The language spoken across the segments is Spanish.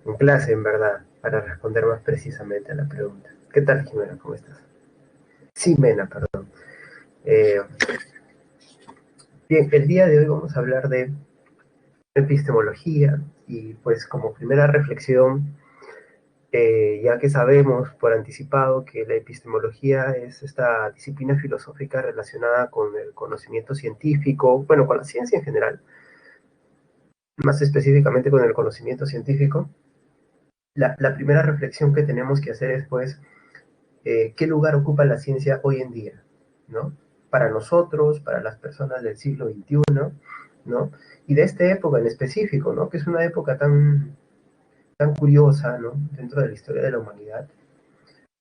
en clase, en verdad, para responder más precisamente a la pregunta. ¿Qué tal, Jimena? ¿Cómo estás? Sí, Mena, perdón. Eh, Bien, el día de hoy vamos a hablar de epistemología y pues como primera reflexión, ya que sabemos por anticipado que la epistemología es esta disciplina filosófica relacionada con el conocimiento científico, bueno, con la ciencia en general, más específicamente con el conocimiento científico, la primera reflexión que tenemos que hacer es pues, ¿qué lugar ocupa la ciencia hoy en día? ¿No? Para nosotros, para las personas del siglo XXI, ¿no? Y de esta época en específico, ¿no? Que es una época tan curiosa, ¿no? Dentro de la historia de la humanidad,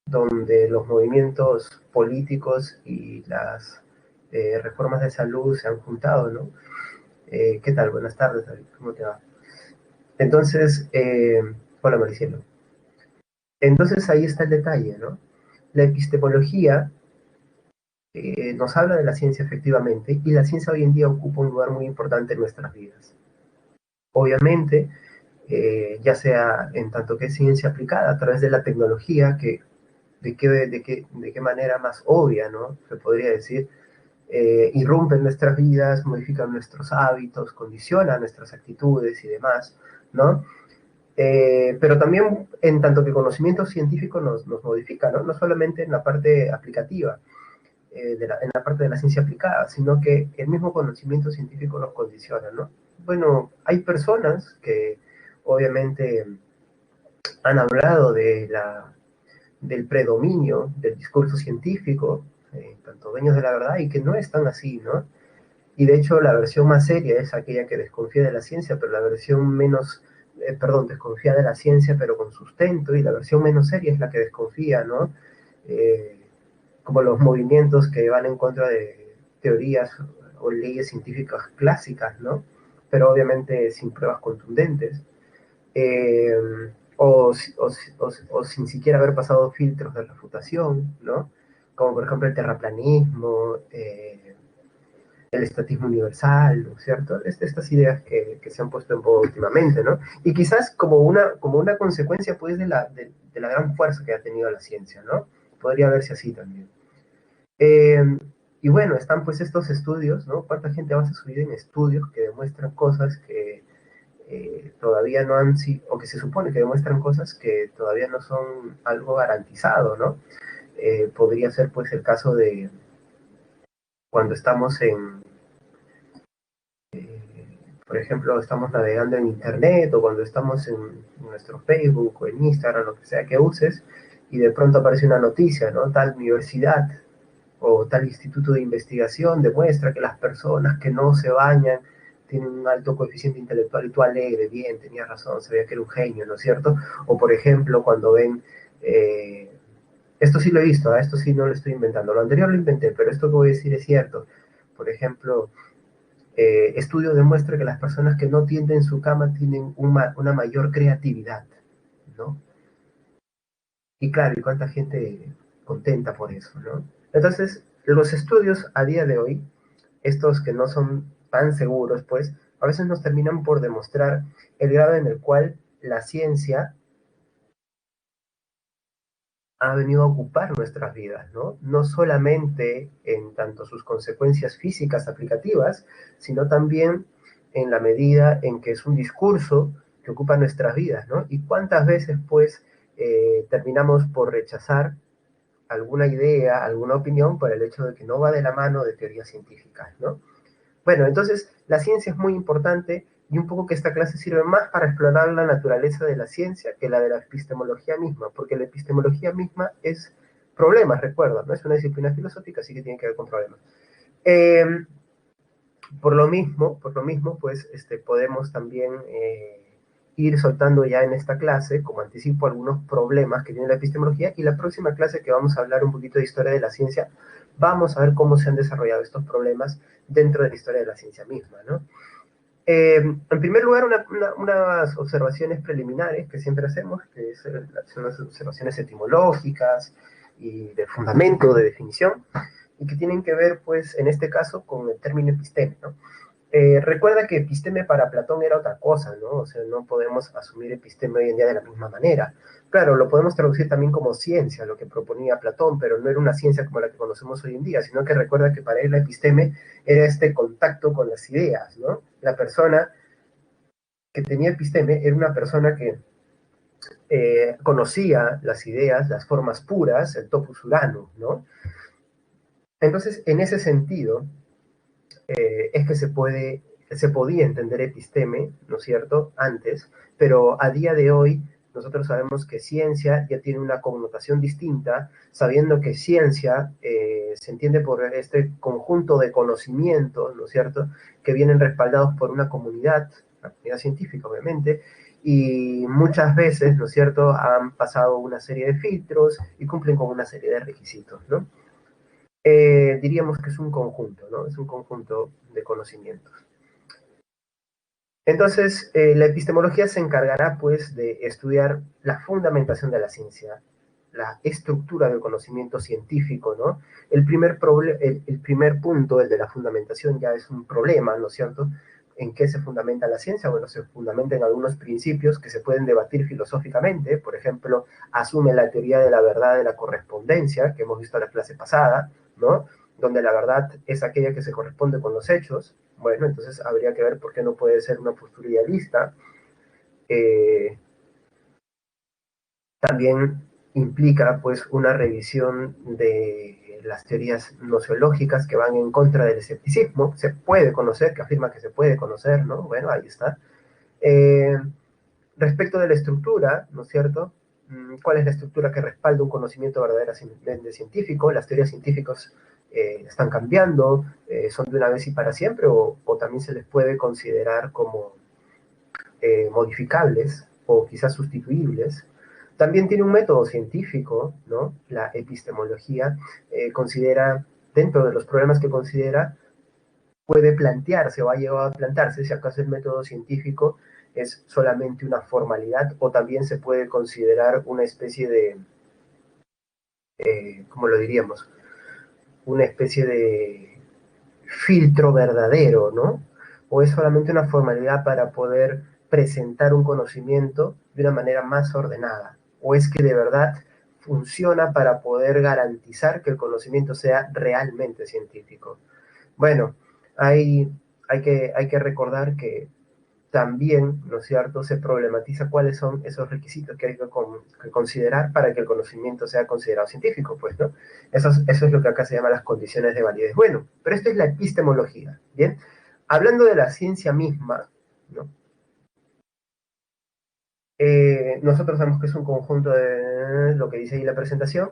donde los movimientos políticos y las reformas de salud se han juntado, ¿no? ¿Qué tal? Buenas tardes, David. ¿Cómo te va? Entonces, hola Maricielo. Entonces ahí está el detalle, ¿no? La epistemología nos habla de la ciencia efectivamente y la ciencia hoy en día ocupa un lugar muy importante en nuestras vidas. Obviamente, ya sea en tanto que es ciencia aplicada a través de la tecnología, que de qué manera más obvia, ¿no? Se podría decir, irrumpe en nuestras vidas, modifica nuestros hábitos, condiciona nuestras actitudes y demás, ¿no? Pero también en tanto que conocimiento científico nos modifica, ¿no? No solamente en la parte aplicativa, en la parte de la ciencia aplicada, sino que el mismo conocimiento científico nos condiciona, ¿no? Bueno, hay personas que obviamente han hablado del predominio del discurso científico, tanto dueños de la verdad, y que no están así, ¿no? Y de hecho la versión más seria es aquella que desconfía de la ciencia, pero la versión menos, perdón, desconfía de la ciencia pero con sustento, y la versión menos seria es la que desconfía, ¿no? Eh, Como los movimientos que van en contra de teorías o leyes científicas clásicas, ¿no? Pero obviamente sin pruebas contundentes, eh, o sin siquiera haber pasado filtros de refutación, ¿no? Como por ejemplo el terraplanismo, el estatismo universal, ¿no es cierto? Estas ideas que se han puesto en boga últimamente, ¿no? Y quizás como una consecuencia, pues, de la gran fuerza que ha tenido la ciencia, ¿no? Podría verse así también. Eh, y bueno, están pues estos estudios, ¿no? ¿Cuánta gente basa su vida en estudios que demuestran cosas que todavía no han sido, o que se supone que demuestran cosas que todavía no son algo garantizado, ¿no? Podría ser pues el caso de cuando estamos por ejemplo, estamos navegando en internet o cuando estamos en nuestro Facebook o en Instagram, lo que sea que uses, y de pronto aparece una noticia, ¿no? Tal universidad o tal instituto de investigación demuestra que las personas que no se bañan tienen un alto coeficiente intelectual y tú alegre, bien, tenías razón, sabía que era un genio, ¿no es cierto? O por ejemplo, cuando ven, esto sí lo he visto, esto sí no lo estoy inventando, lo anterior lo inventé, pero esto que voy a decir es cierto. Por ejemplo, estudio demuestra que las personas que no tienden su cama tienen una mayor creatividad, ¿no? Y claro, ¿y cuánta gente contenta por eso, ¿no? Entonces, los estudios a día de hoy, estos que no son tan seguros, pues, a veces nos terminan por demostrar el grado en el cual la ciencia ha venido a ocupar nuestras vidas, ¿no? No solamente en tanto sus consecuencias físicas aplicativas, sino también en la medida en que es un discurso que ocupa nuestras vidas, ¿no? Y cuántas veces, pues, terminamos por rechazar alguna idea, alguna opinión por el hecho de que no va de la mano de teorías científicas, ¿no? Bueno, entonces la ciencia es muy importante y un poco que esta clase sirve más para explorar la naturaleza de la ciencia que la de la epistemología misma, porque la epistemología misma es problemas, recuerda, no es una disciplina filosófica, así que tiene que ver con problemas. Eh, por lo mismo, pues podemos también ir soltando ya en esta clase, como anticipo, algunos problemas que tiene la epistemología, y la próxima clase que vamos a hablar un poquito de historia de la ciencia, vamos a ver cómo se han desarrollado estos problemas dentro de la historia de la ciencia misma, ¿no? En primer lugar, unas observaciones preliminares que siempre hacemos, que son las observaciones etimológicas y de fundamento, de definición, y que tienen que ver, pues, en este caso, con el término episteme, ¿no? Recuerda que episteme para Platón era otra cosa, ¿no? O sea, no podemos asumir episteme hoy en día de la misma manera. Claro, lo podemos traducir también como ciencia, lo que proponía Platón, pero no era una ciencia como la que conocemos hoy en día, sino que recuerda que para él la episteme era este contacto con las ideas, ¿no? La persona que tenía episteme era una persona que conocía las ideas, las formas puras, el topus urano, ¿no? Entonces, en ese sentido, es que se podía entender episteme, ¿no es cierto?, antes, pero a día de hoy nosotros sabemos que ciencia ya tiene una connotación distinta, sabiendo que ciencia se entiende por este conjunto de conocimientos, ¿no es cierto?, que vienen respaldados por una la comunidad científica, obviamente, y muchas veces, ¿no es cierto?, han pasado una serie de filtros y cumplen con una serie de requisitos, ¿no? Diríamos que es un conjunto, ¿no? Es un conjunto de conocimientos. Entonces, la epistemología se encargará, pues, de estudiar la fundamentación de la ciencia, la estructura del conocimiento científico, ¿no? El primer punto, el de la fundamentación, ya es un problema, ¿no es cierto? ¿En qué se fundamenta la ciencia? Bueno, se fundamenta en algunos principios que se pueden debatir filosóficamente. Por ejemplo, asume la teoría de la verdad de la correspondencia, que hemos visto en la clase pasada, ¿no? Donde la verdad es aquella que se corresponde con los hechos. Bueno, entonces habría que ver por qué no puede ser una postura idealista. Eh, También implica, pues, una revisión de las teorías nociológicas que van en contra del escepticismo. Se puede conocer, que afirma que se puede conocer, ¿no? Bueno, ahí está. Eh, Respecto de la estructura, ¿no es cierto? ¿Cuál es la estructura que respalda un conocimiento verdaderamente científico? Las teorías científicas están cambiando, son de una vez y para siempre, o también se les puede considerar como modificables o quizás sustituibles. También tiene un método científico, ¿no? La epistemología considera, dentro de los problemas que considera, puede plantearse o ha llegado a plantearse si acaso el método científico es solamente una formalidad o también se puede considerar una especie de, ¿cómo lo diríamos? Una especie de filtro verdadero, ¿no? O es solamente una formalidad para poder presentar un conocimiento de una manera más ordenada, o es que de verdad funciona para poder garantizar que el conocimiento sea realmente científico. Bueno, hay, hay que recordar que también, ¿no es cierto?, se problematiza cuáles son esos requisitos que hay que considerar para que el conocimiento sea considerado científico, pues, ¿no? Eso es lo que acá se llama las condiciones de validez. Bueno, pero esto es la epistemología, ¿bien? Hablando de la ciencia misma, ¿no? Nosotros sabemos que es un conjunto de lo que dice ahí la presentación,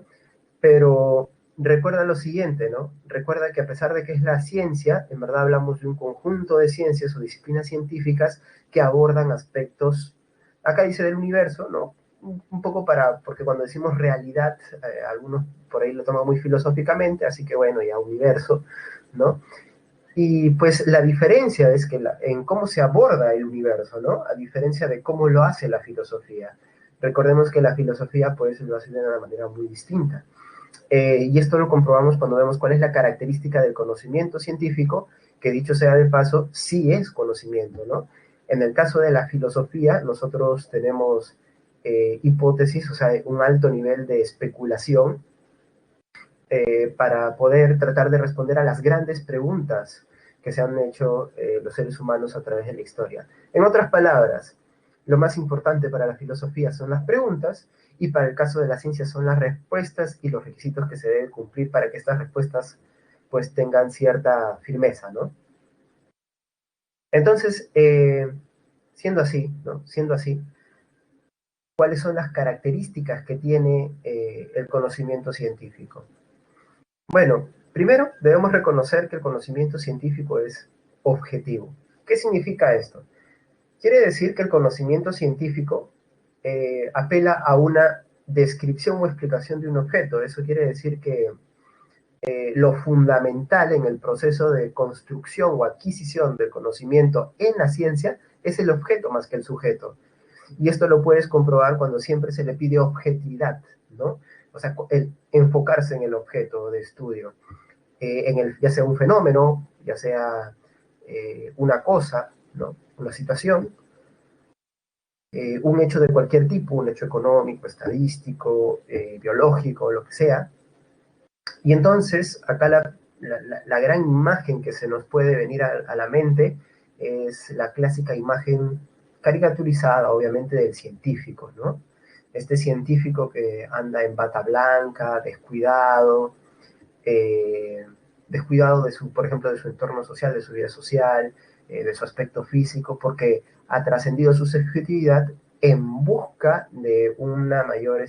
pero recuerda lo siguiente, ¿no? Recuerda que a pesar de que es la ciencia, en verdad hablamos de un conjunto de ciencias o disciplinas científicas que abordan aspectos, acá dice del universo, ¿no? Un poco porque cuando decimos realidad, algunos por ahí lo toman muy filosóficamente, así que bueno, ya universo, ¿no? Y pues la diferencia es que en cómo se aborda el universo, ¿no? A diferencia de cómo lo hace la filosofía. Recordemos que la filosofía pues lo hace de una manera muy distinta. Y esto lo comprobamos cuando vemos cuál es la característica del conocimiento científico, que dicho sea de paso, sí es conocimiento, ¿no? En el caso de la filosofía, nosotros tenemos hipótesis, o sea, un alto nivel de especulación para poder tratar de responder a las grandes preguntas que se han hecho los seres humanos a través de la historia. En otras palabras, lo más importante para la filosofía son las preguntas y para el caso de la ciencia son las respuestas y los requisitos que se deben cumplir para que estas respuestas pues tengan cierta firmeza, ¿no? Entonces, siendo así, ¿no? Siendo así, ¿cuáles son las características que tiene el conocimiento científico? Bueno, primero debemos reconocer que el conocimiento científico es objetivo. ¿Qué significa esto? Quiere decir que el conocimiento científico apela a una descripción o explicación de un objeto. Eso quiere decir que lo fundamental en el proceso de construcción o adquisición del conocimiento en la ciencia es el objeto más que el sujeto. Y esto lo puedes comprobar cuando siempre se le pide objetividad, ¿no? O sea, el enfocarse en el objeto de estudio, ya sea un fenómeno, ya sea una cosa, ¿no? Una situación, un hecho de cualquier tipo, un hecho económico, estadístico, biológico, lo que sea. Y entonces, acá la gran imagen que se nos puede venir a la mente es la clásica imagen caricaturizada, obviamente, del científico, ¿no? Este científico que anda en bata blanca, descuidado, eh, descuidado de su, por ejemplo, de su entorno social, de su vida social, de su aspecto físico, porque ha trascendido su subjetividad en busca de una mayor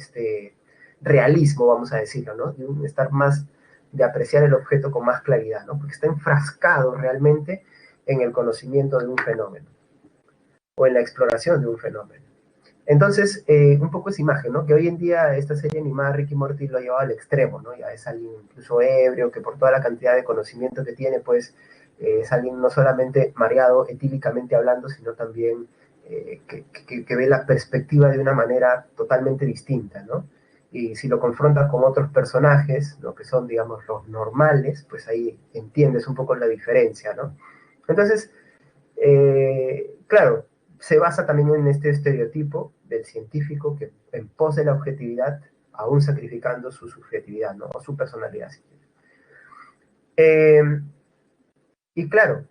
realismo, vamos a decirlo, ¿no? De un estar más, de apreciar el objeto con más claridad, ¿no? Porque está enfrascado realmente en el conocimiento de un fenómeno o en la exploración de un fenómeno. Entonces, un poco esa imagen, ¿no? Que hoy en día esta serie animada Ricky Morty lo ha llevado al extremo, ¿no? Ya es alguien incluso ebrio, que por toda la cantidad de conocimiento que tiene, pues es alguien no solamente mareado etílicamente hablando, sino también que ve la perspectiva de una manera totalmente distinta, ¿no? Y si lo confrontas con otros personajes, lo que son, digamos, los normales, pues ahí entiendes un poco la diferencia, ¿no? Entonces, claro, se basa también en este estereotipo del científico que en pos de la objetividad, aún sacrificando su subjetividad, ¿no? O su personalidad. Si eh, y claro,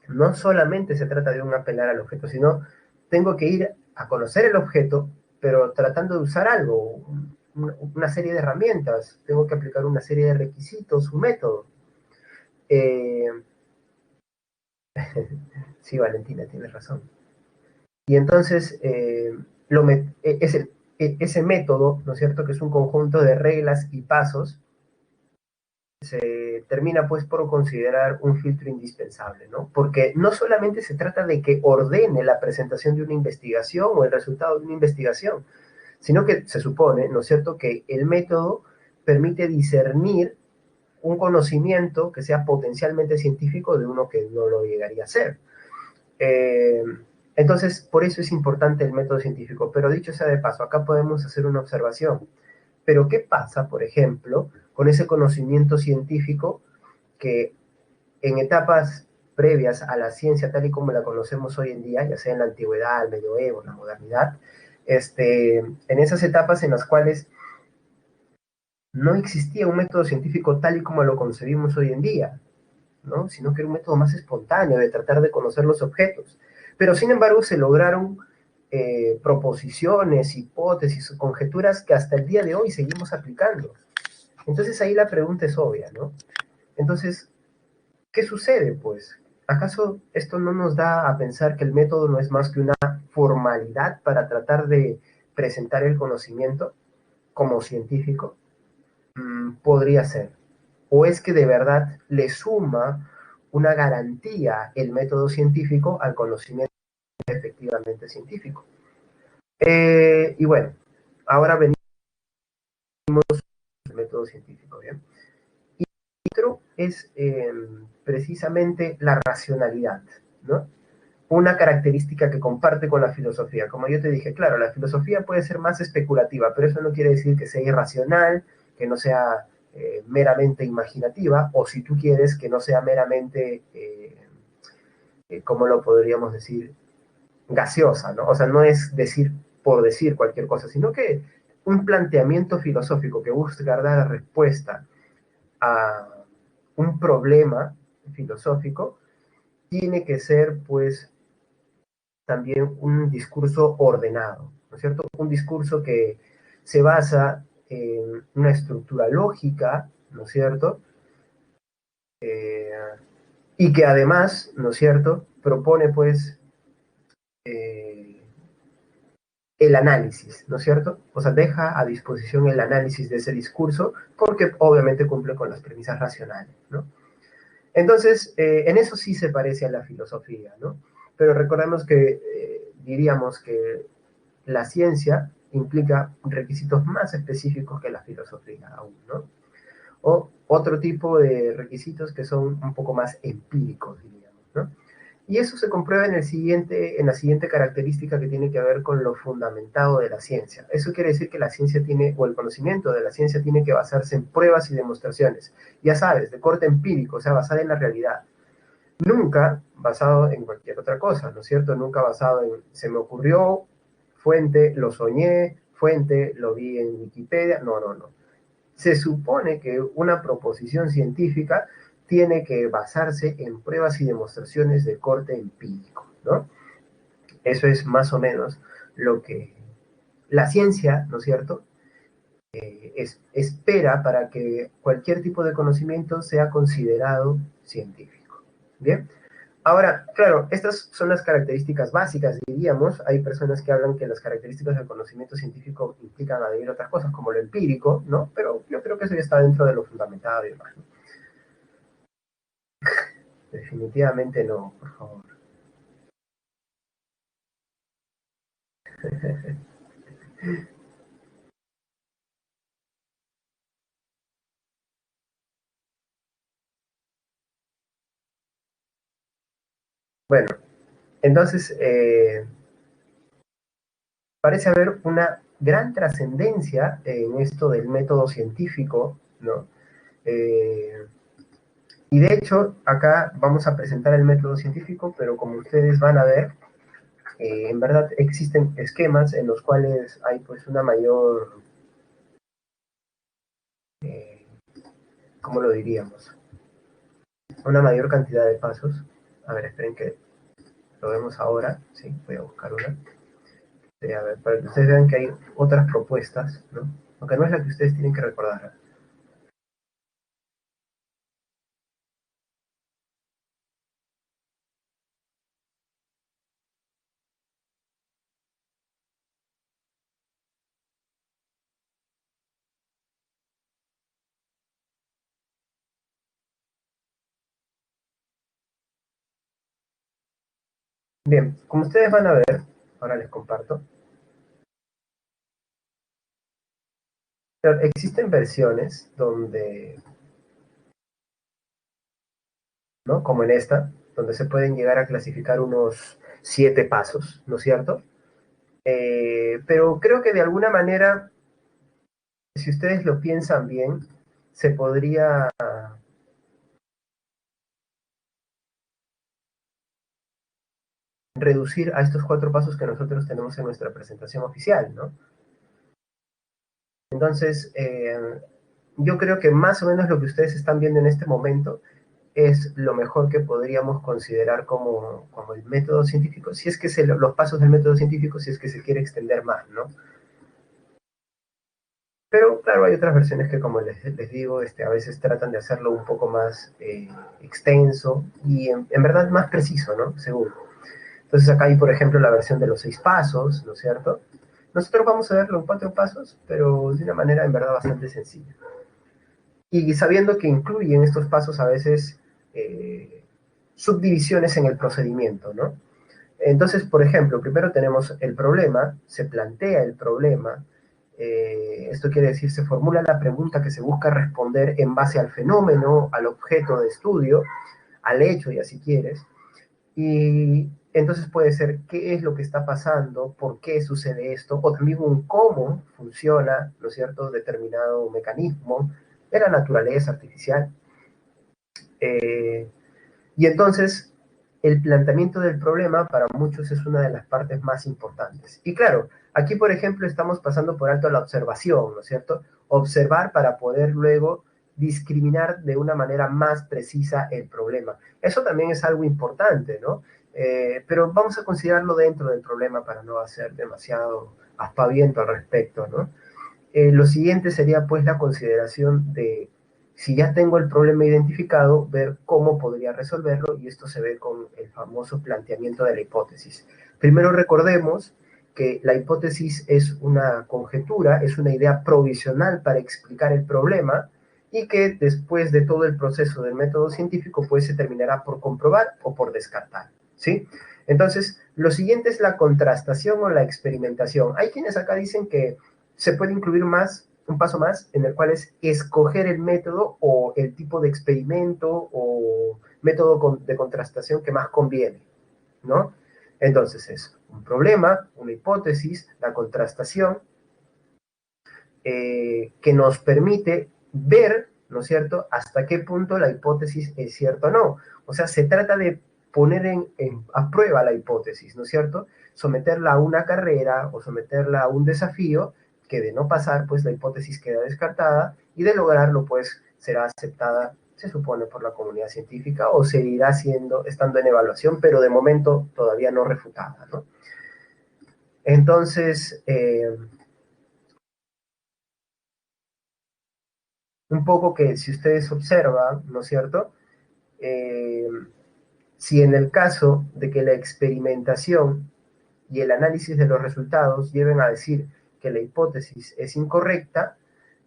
no solamente se trata de un apelar al objeto, sino tengo que ir a conocer el objeto, pero tratando de usar algo, una serie de herramientas, tengo que aplicar una serie de requisitos, un método. Eh, sí, Valentina, tienes razón. Y entonces, ese método, ¿no es cierto?, que es un conjunto de reglas y pasos, se termina pues por considerar un filtro indispensable, ¿no? Porque no solamente se trata de que ordene la presentación de una investigación o el resultado de una investigación, sino que se supone, ¿no es cierto?, que el método permite discernir un conocimiento que sea potencialmente científico de uno que no lo llegaría a ser. Eh, entonces, por eso es importante el método científico. Pero dicho sea de paso, acá podemos hacer una observación. Pero ¿qué pasa, por ejemplo, con ese conocimiento científico que en etapas previas a la ciencia tal y como la conocemos hoy en día, ya sea en la antigüedad, el medioevo, la modernidad, en esas etapas en las cuales no existía un método científico tal y como lo concebimos hoy en día, ¿no? Sino que era un método más espontáneo de tratar de conocer los objetos. Pero sin embargo se lograron proposiciones, hipótesis, conjeturas que hasta el día de hoy seguimos aplicando. Entonces ahí la pregunta es obvia, ¿no? Entonces, ¿qué sucede? Pues, ¿acaso esto no nos da a pensar que el método no es más que una formalidad para tratar de presentar el conocimiento como científico? Podría ser. ¿O es que de verdad le suma una garantía el método científico al conocimiento efectivamente científico? Y bueno, ahora venimos al método científico, ¿bien? Y otro es precisamente la racionalidad, ¿no? Una característica que comparte con la filosofía. Como yo te dije, claro, la filosofía puede ser más especulativa, pero eso no quiere decir que sea irracional, que no sea meramente imaginativa, o si tú quieres, que no sea meramente, ¿cómo lo podríamos decir? Gaseosa, ¿no? O sea, no es decir por decir cualquier cosa, sino que un planteamiento filosófico que busca dar respuesta a un problema filosófico tiene que ser, pues, también un discurso ordenado, ¿no es cierto? Un discurso que se basa en una estructura lógica, ¿no es cierto? Y que además, ¿no es cierto?, propone pues el análisis, ¿no es cierto? O sea, deja a disposición el análisis de ese discurso porque obviamente cumple con las premisas racionales, ¿no? Entonces, en eso sí se parece a la filosofía, ¿no? Pero recordemos que diríamos que la ciencia implica requisitos más específicos que la filosofía aún, ¿no? O otro tipo de requisitos que son un poco más empíricos, diríamos, ¿no? Y eso se comprueba en la siguiente característica que tiene que ver con lo fundamentado de la ciencia. Eso quiere decir que la ciencia tiene, o el conocimiento de la ciencia tiene que basarse en pruebas y demostraciones. Ya sabes, de corte empírico, o sea, basada en la realidad. Nunca basado en cualquier otra cosa, ¿no es cierto? Nunca basado en se me ocurrió, fuente, lo soñé, fuente, lo vi en Wikipedia. No, no, no. Se supone que una proposición científica tiene que basarse en pruebas y demostraciones de corte empírico, ¿no? Eso es más o menos lo que la ciencia, ¿no es cierto?, espera para que cualquier tipo de conocimiento sea considerado científico. Bien, ahora, claro, estas son las características básicas, diríamos. Hay personas que hablan que las características del conocimiento científico implican añadir otras cosas, como lo empírico, ¿no? Pero yo creo que eso ya está dentro de lo fundamentado y demás, ¿no? Definitivamente no, por favor. Bueno, entonces, parece haber una gran trascendencia en esto del método científico, ¿no? Eh, y de hecho, acá vamos a presentar el método científico, pero como ustedes van a ver, en verdad existen esquemas en los cuales hay pues una mayor, eh, ¿cómo lo diríamos? Una mayor cantidad de pasos. A ver, esperen que lo vemos ahora. Sí, voy a buscar una. Sí, a ver, para que ustedes vean que hay otras propuestas, ¿no? Aunque no es la que ustedes tienen que recordar. Bien, como ustedes van a ver, ahora les comparto. Pero existen versiones donde, ¿no? Como en esta, donde se pueden llegar a clasificar unos 7 pasos, ¿no es cierto? Pero creo que de alguna manera, si ustedes lo piensan bien, se podría reducir a estos 4 pasos que nosotros tenemos en nuestra presentación oficial, ¿no? Entonces, yo creo que más o menos lo que ustedes están viendo en este momento es lo mejor que podríamos considerar como el método científico, si es que los pasos del método científico, si es que se quiere extender más, ¿no? Pero claro, hay otras versiones que, como les digo, a veces tratan de hacerlo un poco más extenso y en verdad más preciso, ¿no? Seguro. Entonces acá hay, por ejemplo, la versión de los 6 pasos, ¿no es cierto? Nosotros vamos a verlo en 4 pasos, pero de una manera en verdad bastante sencilla. Y sabiendo que incluyen estos pasos a veces subdivisiones en el procedimiento, ¿no? Entonces, por ejemplo, primero tenemos el problema, se plantea el problema, esto quiere decir, se formula la pregunta que se busca responder en base al fenómeno, al objeto de estudio, al hecho, ya si quieres, y entonces puede ser qué es lo que está pasando, por qué sucede esto, o también un cómo funciona, ¿no es cierto?, determinado mecanismo de la naturaleza artificial. Eh, y entonces, el planteamiento del problema para muchos es una de las partes más importantes. Y claro, aquí, por ejemplo, estamos pasando por alto la observación, ¿no es cierto? Observar para poder luego discriminar de una manera más precisa el problema. Eso también es algo importante, ¿no? Pero vamos a considerarlo dentro del problema para no hacer demasiado aspaviento al respecto, ¿no? Lo siguiente sería pues la consideración de, si ya tengo el problema identificado, ver cómo podría resolverlo, y esto se ve con el famoso planteamiento de la hipótesis. Primero recordemos que la hipótesis es una conjetura, es una idea provisional para explicar el problema, y que después de todo el proceso del método científico pues se terminará por comprobar o por descartar, ¿sí? Entonces, lo siguiente es la contrastación o la experimentación. Hay quienes acá dicen que se puede incluir más, un paso más, en el cual es escoger el método o el tipo de experimento o método de contrastación que más conviene, ¿no? Entonces es un problema, una hipótesis, la contrastación, que nos permite ver, ¿no es cierto? ¿Hasta qué punto la hipótesis es cierta o no? O sea, se trata de poner a prueba la hipótesis, ¿no es cierto? Someterla a una carrera o someterla a un desafío que de no pasar, pues la hipótesis queda descartada y de lograrlo, pues será aceptada, se supone, por la comunidad científica o seguirá estando en evaluación, pero de momento todavía no refutada, ¿no? Entonces, un poco que si ustedes observan, ¿no es cierto? Eh, si en el caso de que la experimentación y el análisis de los resultados lleven a decir que la hipótesis es incorrecta,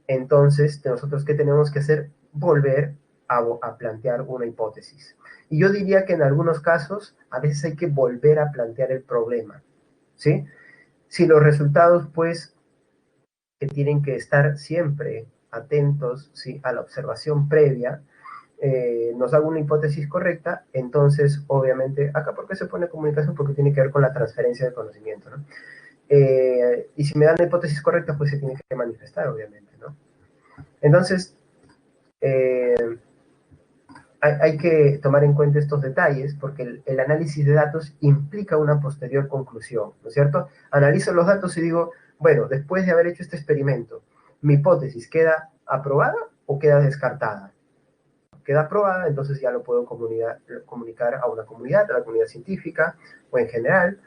entonces nosotros ¿qué tenemos que hacer? Volver a plantear una hipótesis. Y yo diría que en algunos casos a veces hay que volver a plantear el problema, ¿sí? Si los resultados, pues, que tienen que estar siempre atentos, ¿sí?, a la observación previa, nos da una hipótesis correcta, entonces, obviamente, acá ¿por qué se pone comunicación? Porque tiene que ver con la transferencia de conocimiento, ¿no? Y si me dan la hipótesis correcta, pues se tiene que manifestar, obviamente, ¿no? Entonces, eh, hay que tomar en cuenta estos detalles porque el análisis de datos implica una posterior conclusión, ¿no es cierto? Analizo los datos y digo, bueno, después de haber hecho este experimento, ¿mi hipótesis queda aprobada o queda descartada? Queda aprobada, entonces ya lo puedo comunicar a una comunidad, a la comunidad científica o en general,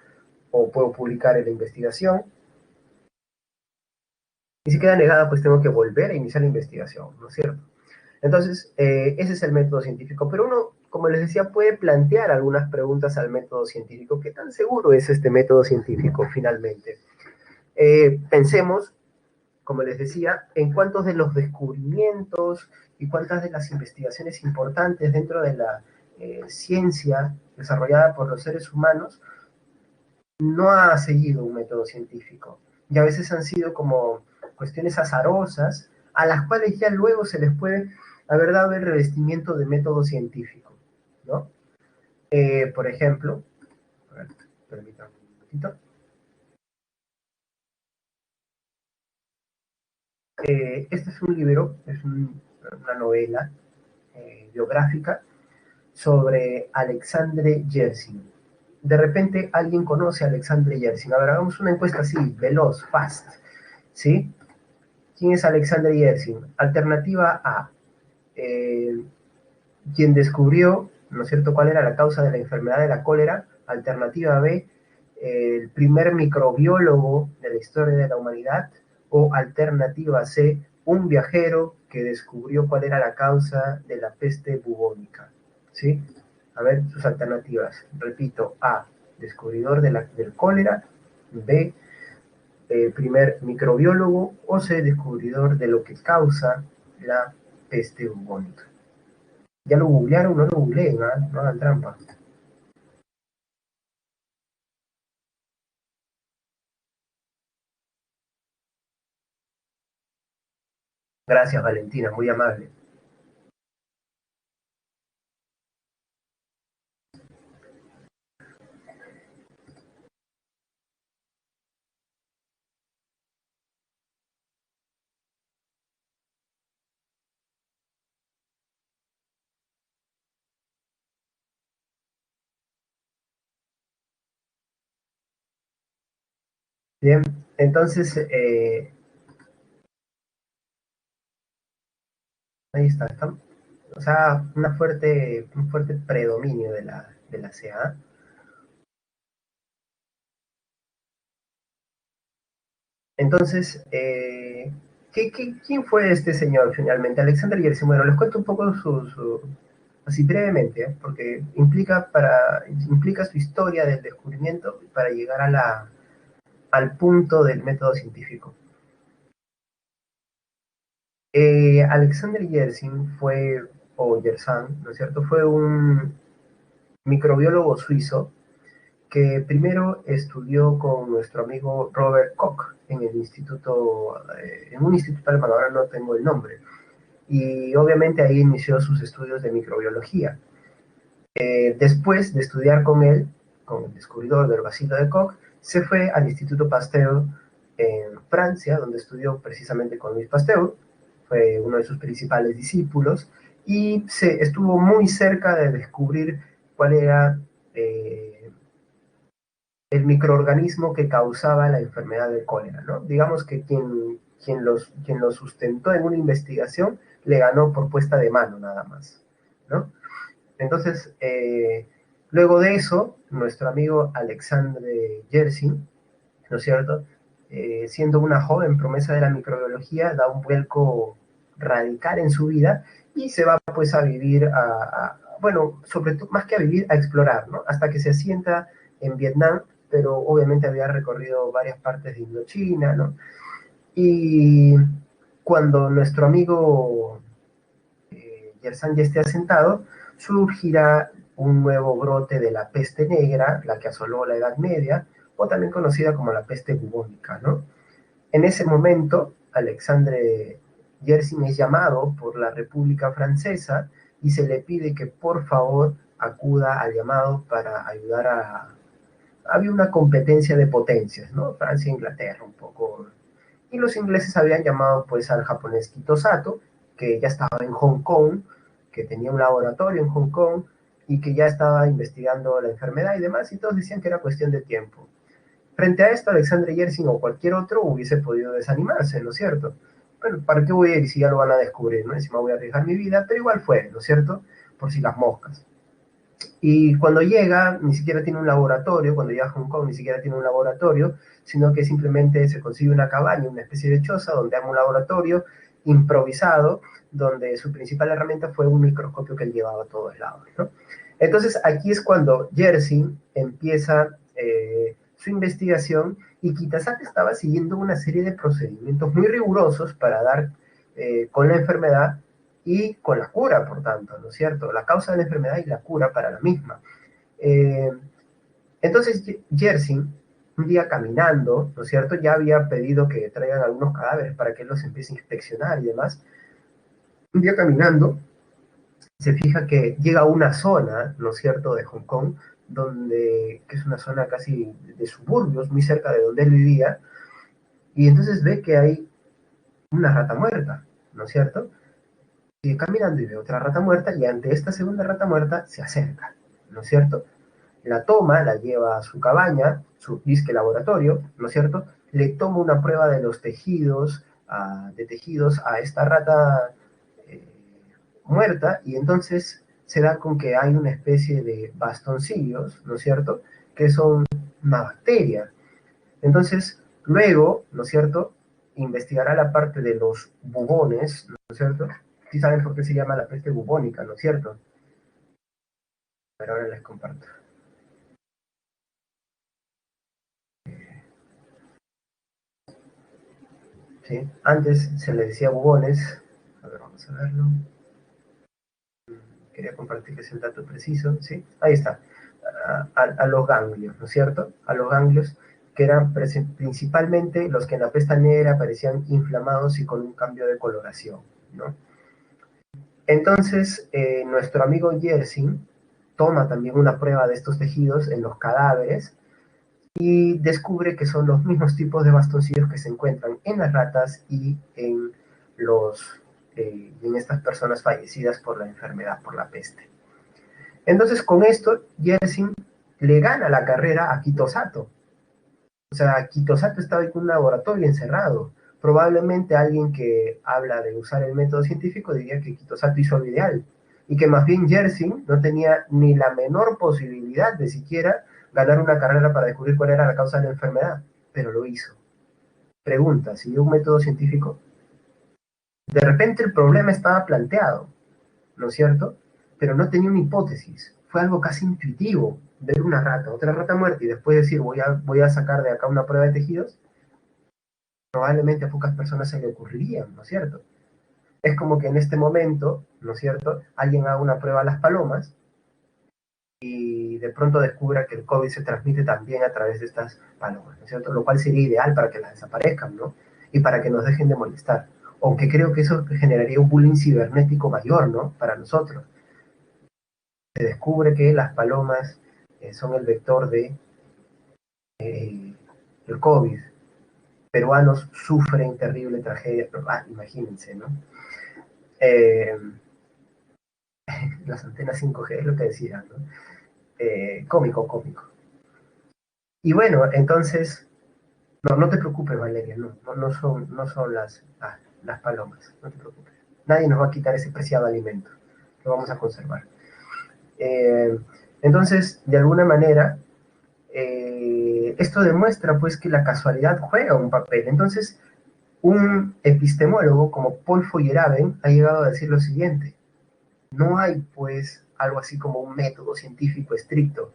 o puedo publicar en la investigación. Y si queda negada, pues tengo que volver a iniciar la investigación, ¿no es cierto? Entonces, ese es el método científico. Pero uno, como les decía, puede plantear algunas preguntas al método científico. ¿Qué tan seguro es este método científico finalmente? Pensemos, como les decía, en cuántos de los descubrimientos y cuántas de las investigaciones importantes dentro de la ciencia desarrollada por los seres humanos no ha seguido un método científico. Y a veces han sido como cuestiones azarosas, a las cuales ya luego se les puede haber dado el revestimiento de método científico, ¿no? Por ejemplo, a ver, permítanme un momentito. Este es un libro, es una novela biográfica sobre Alexandre Yersin. De repente alguien conoce a Alexandre Yersin. A ver, hagamos una encuesta así, veloz, fast, ¿sí? ¿Quién es Alexander Yersin? Alternativa A, eh, quien descubrió, ¿no es cierto?, cuál era la causa de la enfermedad de la cólera. Alternativa B, el primer microbiólogo de la historia de la humanidad. O alternativa C, un viajero que descubrió cuál era la causa de la peste bubónica. ¿Sí? A ver, sus alternativas. Repito, A, descubridor del cólera. B, primer microbiólogo, o C, descubridor de lo que causa la peste bubónica. ¿Ya lo googlearon? No lo googleen, ¿eh? No hagan trampa. Gracias, Valentina, muy amable. Bien, entonces, ahí está. O sea, un fuerte predominio de la CA. Entonces, ¿quién fue este señor finalmente? Alexander Yersin. Bueno, les cuento un poco así brevemente, ¿eh? Porque implica su historia del descubrimiento para llegar al punto del método científico. Alexander Yersin o Yersin, ¿no es cierto? Fue un microbiólogo suizo que primero estudió con nuestro amigo Robert Koch en un instituto alemán, ahora no tengo el nombre, y obviamente ahí inició sus estudios de microbiología. Después de estudiar con él, con el descubridor del bacilo de Koch, se fue al Instituto Pasteur en Francia, donde estudió precisamente con Louis Pasteur, fue uno de sus principales discípulos, y se estuvo muy cerca de descubrir cuál era el microorganismo que causaba la enfermedad del cólera, ¿no? Digamos que quien lo sustentó en una investigación le ganó por puesta de mano nada más, ¿no? Entonces, luego de eso, nuestro amigo Alexandre Yersin, ¿no es cierto? Siendo una joven promesa de la microbiología, da un vuelco radical en su vida y se va pues a vivir bueno, sobre todo, más que a vivir, a explorar, ¿no? Hasta que se asienta en Vietnam, pero obviamente había recorrido varias partes de Indochina, ¿no? Y cuando nuestro amigo Yersan ya esté asentado, surgirá un nuevo brote de la peste negra, la que asoló la Edad Media, o también conocida como la peste bubónica, ¿no? En ese momento, Alexandre Yersin es llamado por la República Francesa y se le pide que por favor acuda al llamado para ayudar a... Había una competencia de potencias, ¿no? Francia e Inglaterra un poco. Y los ingleses habían llamado pues al japonés Kitosato, que ya estaba en Hong Kong, que tenía un laboratorio en Hong Kong y que ya estaba investigando la enfermedad y demás, y todos decían que era cuestión de tiempo. Frente a esto, Alexandre Yersin o cualquier otro hubiese podido desanimarse, ¿no es cierto? Bueno, ¿para qué voy a ir si ya lo van a descubrir, ¿no? Encima voy a arriesgar mi vida, pero igual fue, ¿no es cierto? Por si las moscas. Y cuando llega, ni siquiera tiene un laboratorio, cuando llega a Hong Kong, ni siquiera tiene un laboratorio, sino que simplemente se consigue una cabaña, una especie de choza, donde hay un laboratorio improvisado, donde su principal herramienta fue un microscopio que él llevaba a todos lados, ¿no? Entonces aquí es cuando Yersin empieza su investigación y Kitazato estaba siguiendo una serie de procedimientos muy rigurosos para dar con la enfermedad y con la cura, por tanto, ¿no es cierto? La causa de la enfermedad y la cura para la misma. Eh, entonces, Yersin, un día caminando, ¿no es cierto? Ya había pedido que traigan algunos cadáveres para que él los empiece a inspeccionar y demás. Un día caminando, se fija que llega a una zona, ¿no es cierto?, de Hong Kong, donde, que es una zona casi de suburbios, muy cerca de donde él vivía, y entonces ve que hay una rata muerta, ¿no es cierto? Sigue caminando y ve otra rata muerta, y ante esta segunda rata muerta se acerca, ¿no es cierto? La toma, la lleva a su cabaña, su disque laboratorio, ¿no es cierto? Le toma una prueba de los tejidos, de tejidos a esta rata eh, muerta, y entonces se da con que hay una especie de bastoncillos, ¿no es cierto?, que son una bacteria. Entonces, luego, ¿no es cierto?, investigará la parte de los bubones, ¿no es cierto? Sí saben por qué se llama la peste bubónica, ¿no es cierto? Pero ahora les comparto. ¿Sí? Antes se le decía bubones. A ver, vamos a verlo. Quería compartirles el dato preciso, ¿sí? Ahí está. A los ganglios, ¿no es cierto? A los ganglios que eran principalmente los que en la pesta negra aparecían inflamados y con un cambio de coloración, ¿no? Entonces, nuestro amigo Yersin toma también una prueba de estos tejidos en los cadáveres y descubre que son los mismos tipos de bastoncillos que se encuentran en las ratas y en estas personas fallecidas por la enfermedad, por la peste. Entonces, con esto, Yersin le gana la carrera a Kitosato. O sea, Kitosato estaba en un laboratorio encerrado. Probablemente alguien que habla de usar el método científico diría que Kitosato hizo lo ideal y que más bien Yersin no tenía ni la menor posibilidad de siquiera ganar una carrera para descubrir cuál era la causa de la enfermedad, pero lo hizo. Pregunta, ¿siguió un método científico? De repente el problema estaba planteado, ¿no es cierto? Pero no tenía una hipótesis. Fue algo casi intuitivo. Ver una rata, otra rata muerta y después decir voy a sacar de acá una prueba de tejidos, probablemente a pocas personas se le ocurrirían, ¿no es cierto? Es como que en este momento, ¿no es cierto?, alguien haga una prueba a las palomas y de pronto descubra que el COVID se transmite también a través de estas palomas, ¿no es cierto? Lo cual sería ideal para que las desaparezcan, ¿no? Y para que nos dejen de molestar. Aunque creo que eso generaría un bullying cibernético mayor, ¿no? Para nosotros. Se descubre que las palomas son el vector de el COVID. peruanos sufren terrible tragedia. Imagínense, ¿no? Eh, las antenas 5G es lo que decían, ¿no? Cómico, cómico. Y bueno, entonces, no te preocupes, Valeria, no son las palomas, no te preocupes. Nadie nos va a quitar ese preciado alimento, lo vamos a conservar. Eh, entonces, de alguna manera, esto demuestra pues que la casualidad juega un papel. Entonces, un epistemólogo como Paul Feyerabend ha llegado a decir lo siguiente: no hay pues algo así como un método científico estricto.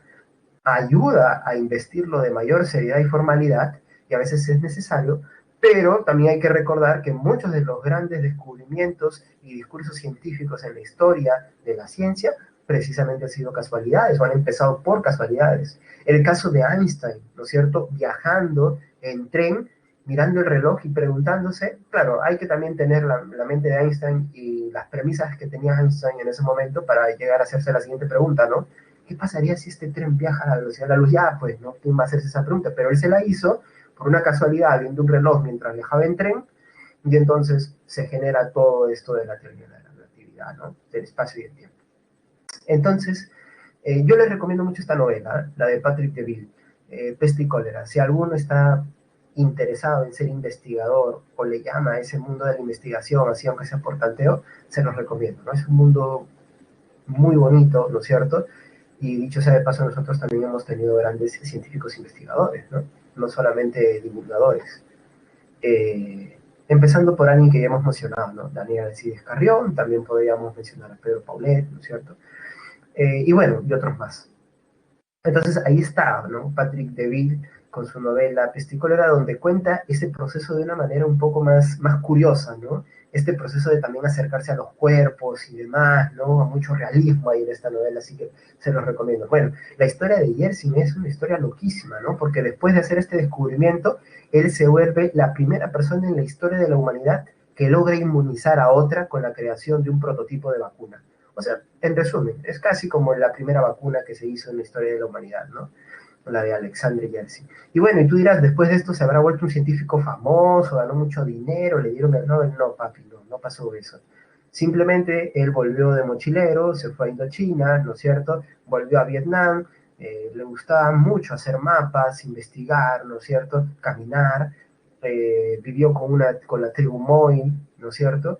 Ayuda a investirlo de mayor seriedad y formalidad, y a veces es necesario, pero también hay que recordar que muchos de los grandes descubrimientos y discursos científicos en la historia de la ciencia precisamente han sido casualidades o han empezado por casualidades. El caso de Einstein, ¿no es cierto? Viajando en tren, mirando el reloj y preguntándose, claro, hay que también tener la mente de Einstein y las premisas que tenía Einstein en ese momento para llegar a hacerse la siguiente pregunta, ¿no? ¿Qué pasaría si este tren viaja a la velocidad de la luz? Ya, pues, ¿no? ¿Quién va a hacerse esa pregunta? Pero él se la hizo por una casualidad, viendo un reloj mientras viajaba en tren, y entonces se genera todo esto de la teoría de la relatividad, ¿no? Del espacio y el tiempo. Entonces, yo les recomiendo mucho esta novela, la de Patrick DeVille, Peste y Cólera. Si alguno está interesado en ser investigador o le llama a ese mundo de la investigación, así aunque sea por tanteo, se los recomiendo, ¿no? Es un mundo muy bonito, ¿no es cierto? Y dicho sea de paso, nosotros también hemos tenido grandes científicos investigadores, ¿no? No solamente divulgadores. Empezando por alguien que ya hemos mencionado, ¿no? Daniel Alcides Carrión, también podríamos mencionar a Pedro Paulet, ¿no es cierto? Y bueno, y otros más. Entonces ahí está, ¿no? Patrick DeVille con su novela Peste y Cólera, donde cuenta ese proceso de una manera un poco más curiosa, ¿no? Este proceso de también acercarse a los cuerpos y demás, ¿no? A mucho realismo ahí en esta novela, así que se los recomiendo. Bueno, la historia de Yersin es una historia loquísima, ¿no? Porque después de hacer este descubrimiento, él se vuelve la primera persona en la historia de la humanidad que logra inmunizar a otra con la creación de un prototipo de vacuna. O sea, en resumen, es casi como la primera vacuna que se hizo en la historia de la humanidad, ¿no? La de Alexander Yersin. Y bueno, y tú dirás, después de esto se habrá vuelto un científico famoso, ganó mucho dinero, le dieron el Nobel. No, papi, no pasó eso. Simplemente él volvió de mochilero, se fue a Indochina, ¿no es cierto? Volvió a Vietnam, le gustaba mucho hacer mapas, investigar, ¿no es cierto? Caminar, vivió con la tribu Moy, ¿no es cierto?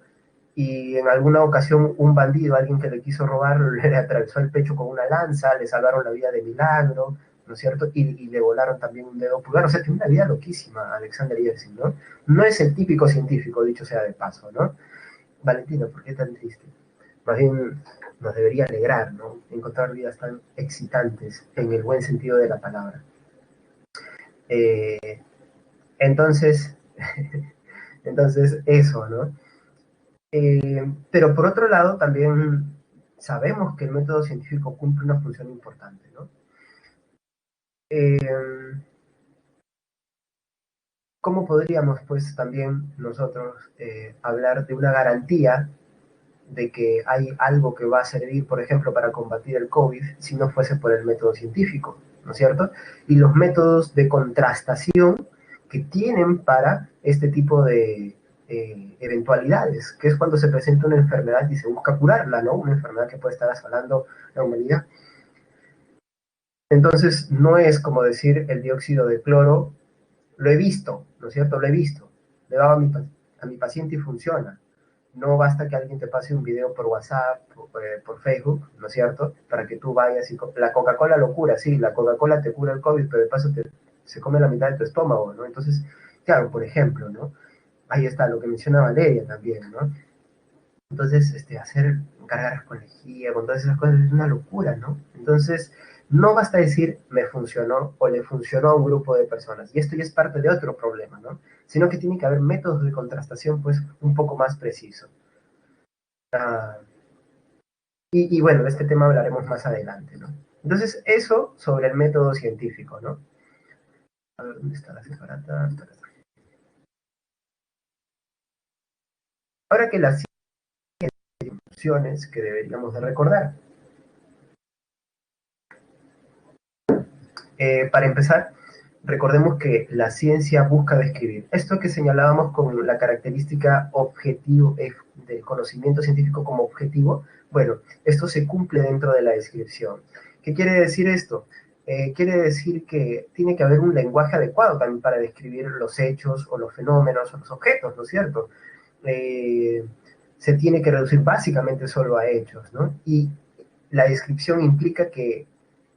Y en alguna ocasión un bandido, alguien que le quiso robar, le atravesó el pecho con una lanza, le salvaron la vida de milagro, ¿no es cierto? Y le volaron también un dedo pulgar, o sea, tiene una vida loquísima Alexander Yersin, ¿no? No es el típico científico, dicho sea de paso, ¿no? Valentina, ¿por qué tan triste? Más bien nos debería alegrar, ¿no? Encontrar vidas tan excitantes en el buen sentido de la palabra. Eh, entonces, entonces, eso, ¿no? Pero por otro lado, también sabemos que el método científico cumple una función importante, ¿no? Eh, ¿Cómo podríamos, pues, también nosotros hablar de una garantía de que hay algo que va a servir, por ejemplo, para combatir el COVID, si no fuese por el método científico, ¿no es cierto? Y los métodos de contrastación que tienen para este tipo de eventualidades, que es cuando se presenta una enfermedad y se busca curarla, ¿no? Una enfermedad que puede estar asolando la humanidad. Entonces, no es como decir el dióxido de cloro, lo he visto, ¿no es cierto? Lo he visto, le he dado a mi paciente y funciona. No basta que alguien te pase un video por WhatsApp, por Facebook, ¿no es cierto? Para que tú vayas y... La Coca-Cola lo cura, sí, la Coca-Cola te cura el COVID, pero de paso se come la mitad de tu estómago, ¿no? Entonces, claro, por ejemplo, ¿no? Ahí está lo que menciona Valeria también, ¿no? Entonces, hacer cargar con lejía, con todas esas cosas es una locura, ¿no? Entonces, no basta decir me funcionó o le funcionó a un grupo de personas. Y esto ya es parte de otro problema, ¿no? Sino que tiene que haber métodos de contrastación, pues, un poco más precisos. Ah, y bueno, de este tema hablaremos más adelante, ¿no? Entonces, eso sobre el método científico, ¿no? A ver, ¿dónde está la separata? Ahora que las opciones que deberíamos de recordar. Para empezar, recordemos que la ciencia busca describir. Esto que señalábamos con la característica objetivo, del conocimiento científico como objetivo, bueno, esto se cumple dentro de la descripción. ¿Qué quiere decir esto? Quiere decir que tiene que haber un lenguaje adecuado también para describir los hechos o los fenómenos o los objetos, ¿no es cierto? Eh, Se tiene que reducir básicamente solo a hechos, ¿no? Y la descripción implica que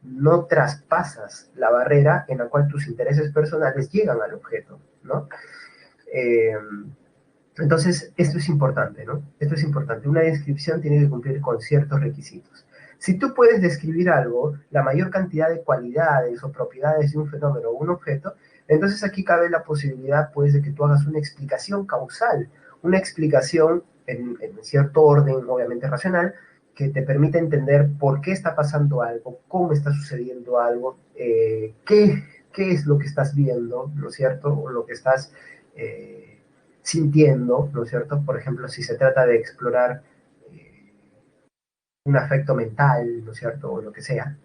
no traspasas la barrera en la cual tus intereses personales llegan al objeto, ¿no? Eh, entonces, esto es importante, ¿no? Esto es importante. Una descripción tiene que cumplir con ciertos requisitos. Si tú puedes describir algo, la mayor cantidad de cualidades o propiedades de un fenómeno o un objeto, entonces aquí cabe la posibilidad, pues, de que tú hagas una explicación causal, una explicación en cierto orden, obviamente racional, que te permita entender por qué está pasando algo, cómo está sucediendo algo, qué es lo que estás viendo, ¿no es cierto? O lo que estás sintiendo, ¿no es cierto? Por ejemplo, si se trata de explorar eh, un afecto mental, ¿no es cierto? O lo que sea.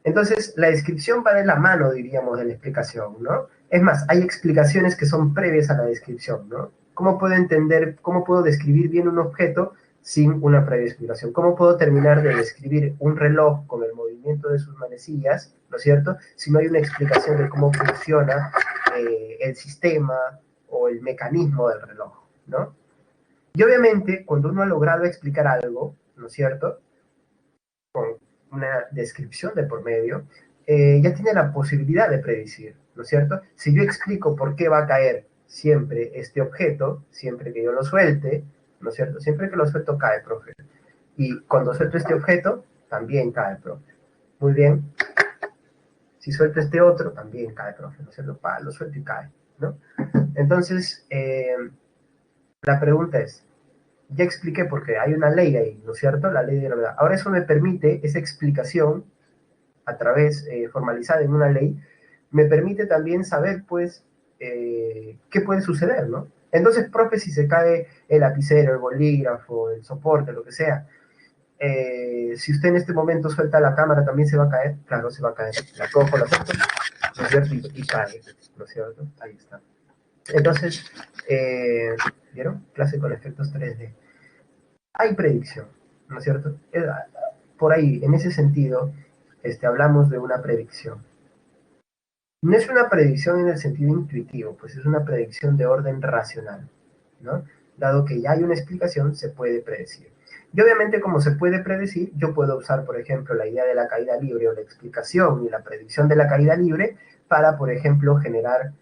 Entonces, la descripción va de la mano, diríamos, de la explicación, ¿no? Es más, hay explicaciones que son previas a la descripción, ¿no? ¿Cómo puedo entender, cómo puedo describir bien un objeto sin una previa explicación? ¿Cómo puedo terminar de describir un reloj con el movimiento de sus manecillas, ¿no es cierto? Si no hay una explicación de cómo funciona el sistema o el mecanismo del reloj, ¿no? Y obviamente, cuando uno ha logrado explicar algo, ¿no es cierto? Con una descripción de por medio, ya tiene la posibilidad de predecir, ¿no es cierto? Si yo explico por qué va a caer siempre este objeto, siempre que yo lo suelte, ¿no es cierto? Siempre que lo suelto cae, profe. Y cuando suelto este objeto, también cae, profe. Muy bien. Si suelto este otro, también cae, profe, ¿no es cierto? Lo suelto y cae, ¿no? Entonces, la pregunta es, ya expliqué porque hay una ley ahí, ¿no es cierto? La ley de la verdad. Ahora eso me permite, esa explicación a través, formalizada en una ley, me permite también saber, pues, qué puede suceder, ¿no? Entonces, profe, si se cae el lapicero, el bolígrafo, el soporte, lo que sea, si usted en este momento suelta la cámara, ¿también se va a caer? Claro, se va a caer. La cojo, la suelto, ¿no es cierto? Y cae, ¿no es cierto? Ahí está. Entonces, ¿vieron? Clase con efectos 3D. Hay predicción, ¿no es cierto? Por ahí, en ese sentido, hablamos de una predicción. No es una predicción en el sentido intuitivo, pues es una predicción de orden racional, ¿no? Dado que ya hay una explicación, se puede predecir. Y obviamente, como se puede predecir, yo puedo usar, por ejemplo, la idea de la caída libre o la explicación y la predicción de la caída libre para, por ejemplo, generar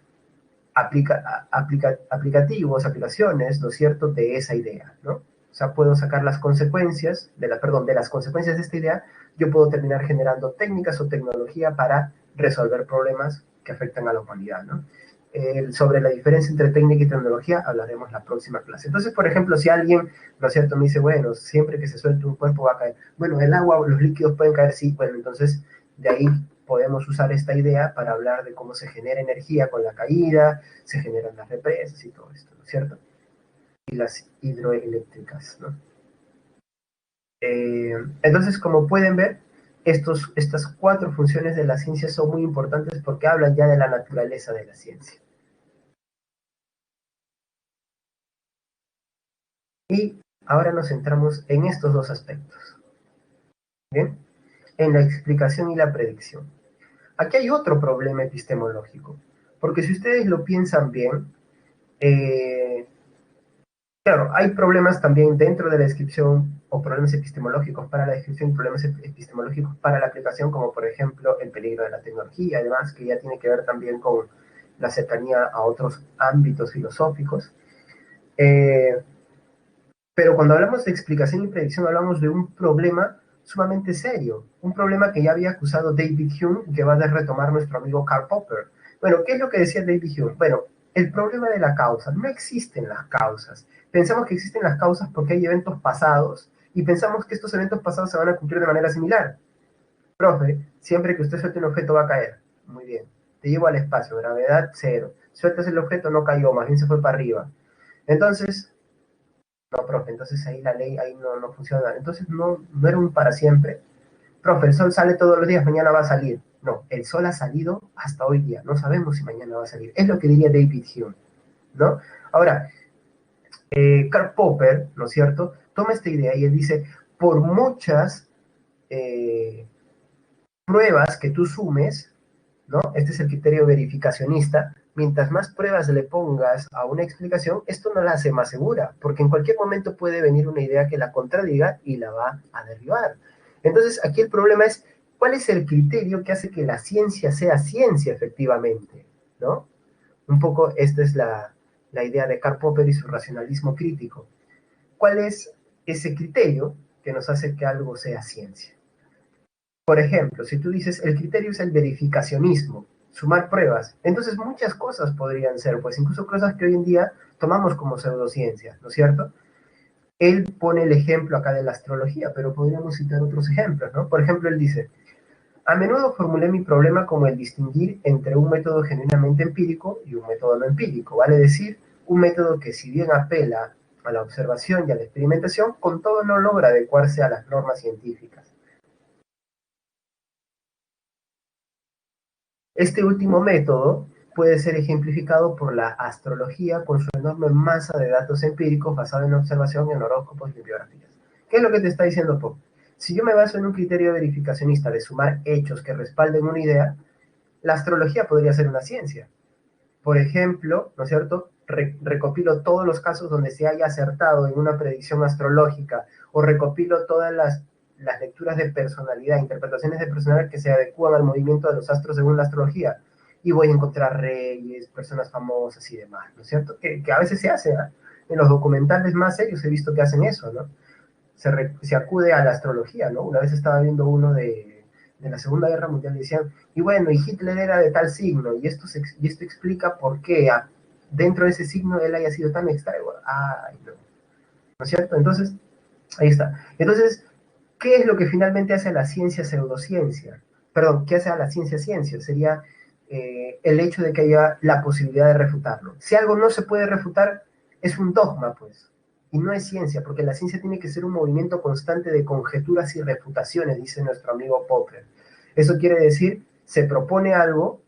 aplicativos, aplicaciones, ¿no es cierto?, de esa idea, ¿no? O sea, puedo sacar las consecuencias, de las consecuencias de esta idea, yo puedo terminar generando técnicas o tecnología para resolver problemas que afectan a la humanidad, ¿no? Sobre la diferencia entre técnica y tecnología hablaremos la próxima clase. Entonces, por ejemplo, si alguien, ¿no es cierto?, me dice, bueno, siempre que se suelte un cuerpo va a caer. Bueno, el agua, los líquidos pueden caer, sí, bueno, entonces de ahí podemos usar esta idea para hablar de cómo se genera energía con la caída, se generan las represas y todo esto, ¿no es cierto? Y las hidroeléctricas, ¿no? Entonces, como pueden ver, estas cuatro funciones de la ciencia son muy importantes porque hablan ya de la naturaleza de la ciencia. Y ahora nos centramos en estos dos aspectos, ¿bien? En la explicación y la predicción. Aquí hay otro problema epistemológico, porque si ustedes lo piensan bien, eh, claro, hay problemas también dentro de la descripción o problemas epistemológicos para la descripción y problemas epistemológicos para la aplicación, como por ejemplo el peligro de la tecnología, además que ya tiene que ver también con la cercanía a otros ámbitos filosóficos. Eh, pero cuando hablamos de explicación y predicción hablamos de un problema sumamente serio, un problema que ya había acusado David Hume y que va a retomar nuestro amigo Karl Popper. Bueno, ¿qué es lo que decía David Hume? Bueno, el problema de la causa, no existen las causas. Pensamos que existen las causas porque hay eventos pasados y pensamos que estos eventos pasados se van a cumplir de manera similar. Profe, siempre que usted suelte un objeto va a caer. Muy bien. Te llevo al espacio, gravedad cero. Sueltas el objeto, no cayó, más bien se fue para arriba. Entonces, no, profe, entonces ahí la ley ahí no funciona. Entonces no era un para siempre. Profe, el sol sale todos los días, mañana va a salir. No, el sol ha salido hasta hoy día, no sabemos si mañana va a salir. Es lo que diría David Hume, ¿no? Ahora, Karl Popper, ¿no es cierto?, toma esta idea y él dice, por muchas eh, pruebas que tú sumes, ¿no? Este es el criterio verificacionista. Mientras más pruebas le pongas a una explicación, esto no la hace más segura, porque en cualquier momento puede venir una idea que la contradiga y la va a derribar. Entonces, aquí el problema es, ¿cuál es el criterio que hace que la ciencia sea ciencia efectivamente? ¿No? Un poco esta es la idea de Karl Popper y su racionalismo crítico. ¿Cuál es ese criterio que nos hace que algo sea ciencia? Por ejemplo, si tú dices el criterio es el verificacionismo, sumar pruebas, entonces muchas cosas podrían ser, pues incluso cosas que hoy en día tomamos como pseudociencia, ¿no es cierto? Él pone el ejemplo acá de la astrología, pero podríamos citar otros ejemplos, ¿no? Por ejemplo, él dice, a menudo formulé mi problema como el distinguir entre un método genuinamente empírico y un método no empírico, vale decir, un método que si bien apela a la observación y a la experimentación, con todo no logra adecuarse a las normas científicas. Este último método puede ser ejemplificado por la astrología con su enorme masa de datos empíricos basada en observación en horóscopos y biografías. ¿Qué es lo que te está diciendo Pop? Si yo me baso en un criterio verificacionista de sumar hechos que respalden una idea, la astrología podría ser una ciencia. Por ejemplo, ¿no es cierto? Recopilo todos los casos donde se haya acertado en una predicción astrológica o recopilo todas las lecturas de personalidad, interpretaciones de personalidad que se adecúan al movimiento de los astros según la astrología. Y voy a encontrar reyes, personas famosas y demás, ¿no es cierto? Que a veces se hace, ¿eh? En los documentales más serios he visto que hacen eso, ¿no? Se acude a la astrología, ¿no? Una vez estaba viendo uno de la Segunda Guerra Mundial y decían, y bueno, y Hitler era de tal signo, y esto explica por qué dentro de ese signo él haya sido tan extraño. Ay, no. ¿No es cierto? Entonces, ahí está. Entonces, ¿qué es lo que finalmente hace a la ciencia pseudociencia? Perdón, ¿qué hace a la ciencia ciencia? Sería el hecho de que haya la posibilidad de refutarlo. Si algo no se puede refutar, es un dogma, pues. Y no es ciencia, porque la ciencia tiene que ser un movimiento constante de conjeturas y refutaciones, dice nuestro amigo Popper. Eso quiere decir, se propone algo,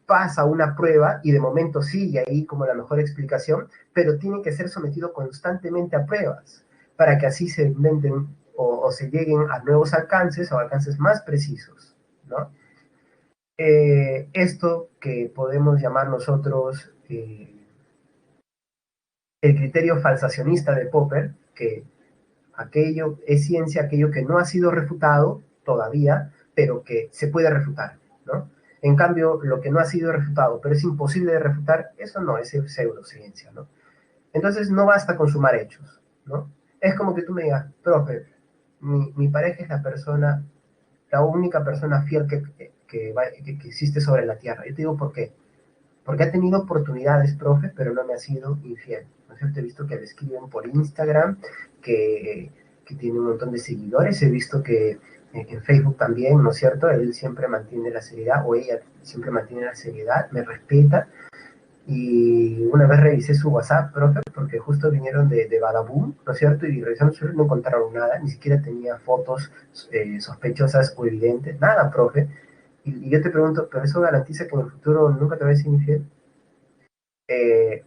pasa una prueba y de momento sigue ahí como la mejor explicación, pero tiene que ser sometido constantemente a pruebas para que así se inventen o se lleguen a nuevos alcances o alcances más precisos, ¿no? Esto que podemos llamar nosotros el criterio falsacionista de Popper, que aquello es ciencia, aquello que no ha sido refutado todavía, pero que se puede refutar, ¿no? En cambio, lo que no ha sido refutado, pero es imposible de refutar, eso no es pseudociencia, ¿no? Entonces no basta con sumar hechos, ¿no? Es como que tú me digas, profe, mi pareja es la única persona fiel que existe sobre la tierra. Yo te digo, ¿por qué? Porque ha tenido oportunidades, profe, pero no me ha sido infiel. ¿No es cierto? He visto que le escriben por Instagram, que tiene un montón de seguidores. He visto que en Facebook también, ¿no es cierto? Él siempre mantiene la seriedad, o ella siempre mantiene la seriedad, me respeta. Y una vez revisé su WhatsApp, profe, porque justo vinieron de Badaboom, ¿no es cierto? Y revisando su no encontraron nada, ni siquiera tenía fotos sospechosas o evidentes, nada, profe. Y yo te pregunto, ¿pero eso garantiza que en el futuro nunca te vas a ser infiel? Eh,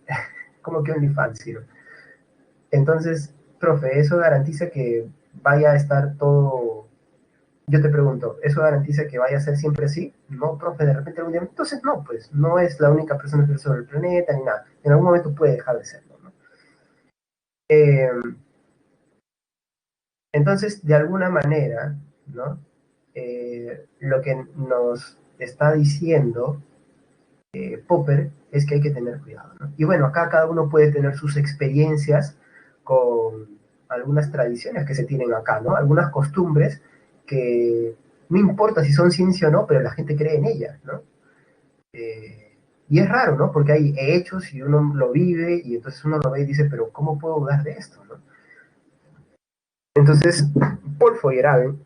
como que OnlyFans, ¿sí? Entonces, profe, ¿eso garantiza que vaya a estar todo? Yo te pregunto, ¿eso garantiza que vaya a ser siempre así? No, profe, de repente algún día. Entonces, no, pues, no es la única persona que vive sobre el planeta ni nada. En algún momento puede dejar de serlo, ¿no? Eh, entonces, de alguna manera, ¿no? Lo que nos está diciendo Popper es que hay que tener cuidado, ¿no? Y bueno, acá cada uno puede tener sus experiencias con algunas tradiciones que se tienen acá, ¿no? Algunas costumbres que no importa si son ciencia o no, pero la gente cree en ellas, ¿no? Y es raro, ¿no? Porque hay hechos y uno lo vive y entonces uno lo ve y dice, pero ¿cómo puedo dudar de esto, no? Entonces, Paul Feyerabend